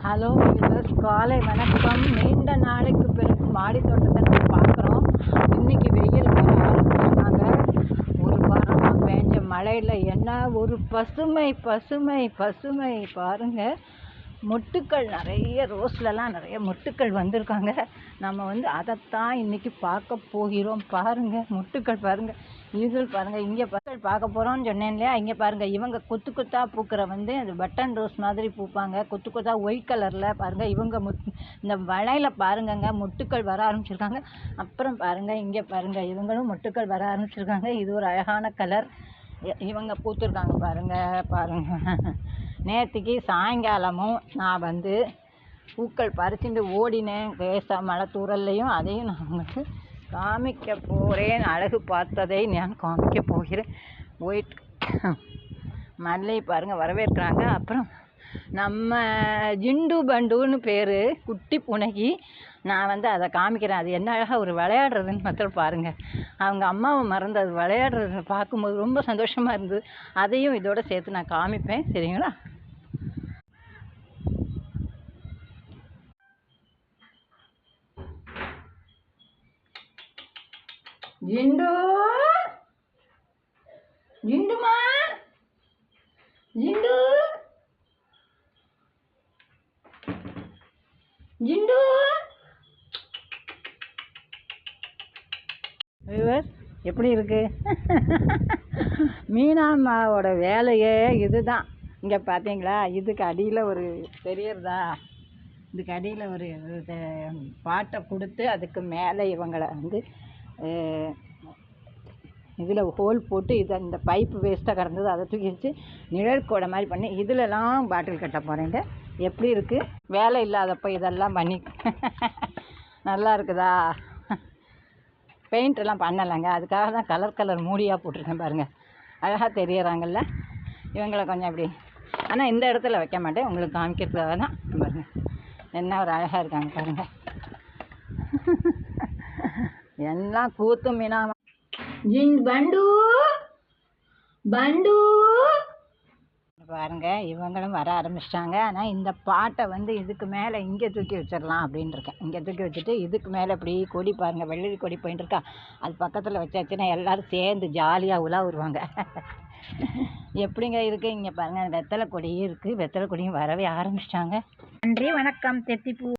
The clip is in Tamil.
ஹலோ வியூவர்ஸ், காலை வணக்கம். நீண்ட நாளைக்கு பிறகு மாடி தோட்டத்தை நம்ம பார்க்குறோம். இன்னைக்கு வெயில் வர ஆரம்பிச்சிட்டாங்க. ஒரு வாரமாக பேஞ்ச மழையில் என்ன ஒரு பசுமை பசுமை பசுமை பாருங்க. மொட்டுக்கள் நிறைய, ரோஸ்லலாம் நிறைய மொட்டுக்கள் வந்திருக்காங்க. நம்ம அதைத்தான் இன்னைக்கு பார்க்க போகிறோம். பாருங்க மொட்டுக்கள் பாருங்க, இதுகள் பாருங்க. இங்கே பார்க்க போகிறோம்னு சொன்னேன் இல்லையா? இங்கே பாருங்க, இவங்க கொத்து கொத்தா பூக்கிற அது பட்டன் ரோஸ் மாதிரி பூப்பாங்க. கொத்து கொத்தா ஒயிட் கலரில் பாருங்க. இவங்க இந்த வளையில் பாருங்கங்க மொட்டுக்கள் வர ஆரம்பிச்சிருக்காங்க. அப்புறம் பாருங்க, இங்கே பாருங்க, இவங்களும் மொட்டுக்கள் வர ஆரம்பிச்சிருக்காங்க. இது ஒரு அழகான கலர். இவங்க பூத்துருக்காங்க பாருங்க பாருங்க. நேற்றுக்கு சாயங்காலமும் நான் பூக்கள் பறிச்சுட்டு ஓடினேன். லேசாக மழை தூரல்லையும் அதையும் நான் உங்களுக்கு காமிக்க போகிறேன். அழகு பார்த்ததை நான் காமிக்க போகிறேன். ஒயிட் மல்லிகை பாருங்கள் வரவேற்கிறாங்க. அப்புறம் நம்ம ஜிண்டு பண்டுன்னு பேர், குட்டி பூனைக்கு நான் அதை காமிக்கிறேன். அது என்ன அழகாக ஒரு விளையாடுறதுன்னு மாத்திரம் பாருங்கள். அவங்க அம்மாவை மறந்து அது விளையாடுறத பார்க்கும்போது ரொம்ப சந்தோஷமாக இருந்தது. அதையும் இதோட சேர்த்து நான் காமிப்பேன், சரிங்களா? ஜிண்டு, ஜிண்டுமா, ஜிண்டு, ஜிண்டு. வியூவர்ஸ், எப்படி இருக்கு? மீனாம்மாவோட வேலையே இதுதான். இங்கே பார்த்தீங்களா? இதுக்கு அடியில் ஒரு தெரியறதா? இதுக்கு அடியில் ஒரு பாட்டை கொடுத்து அதுக்கு மேலே இவங்களை இதில் ஹோல் போட்டு இந்த பைப்பு வேஸ்ட்டாக கிடந்தது அதை தூக்கி வச்சு நிழற்கோடை மாதிரி பண்ணி இதிலெல்லாம் பாட்டில் கட்ட போகிறேங்க. எப்படி இருக்குது? வேலை இல்லாதப்போ இதெல்லாம் பண்ணி நல்லா இருக்குதா? பெயிண்டெல்லாம் பண்ணலைங்க, அதுக்காக தான் கலர் கலர் மூடியாக போட்டிருக்கேன் பாருங்கள். அழகாக தெரியறாங்கல்ல இவங்களை கொஞ்சம் அப்படி. ஆனால் இந்த இடத்துல வைக்க மாட்டேன், உங்களுக்கு காமிக்கிறதுக்காக தான். பாருங்கள் என்ன ஒரு அழகாக இருக்காங்க பாருங்கள். எல்லாம் கூத்து மீனா. பண்டு பண்டு பாருங்க, இவங்களும் வர ஆரம்பிச்சிட்டாங்க. ஆனால் இந்த பாட்டை இதுக்கு மேலே இங்கே தூக்கி வச்சிடலாம் அப்படின்னு இருக்கேன். இங்கே தூக்கி வச்சுட்டு இதுக்கு மேலே இப்படி கொடி பாருங்கள், வெள்ளரி கொடி போயிட்டு இருக்கா, அது பக்கத்தில் வச்சாச்சுன்னா எல்லோரும் சேர்ந்து ஜாலியாக உலா வருவாங்க. எப்படிங்க இருக்குது? இங்கே பாருங்கள், வெத்தலை கொடியும் இருக்குது. வெத்தலை கொடியும் வரவே ஆரம்பிச்சிட்டாங்க. நன்றி, வணக்கம். தெத்திப்பூ.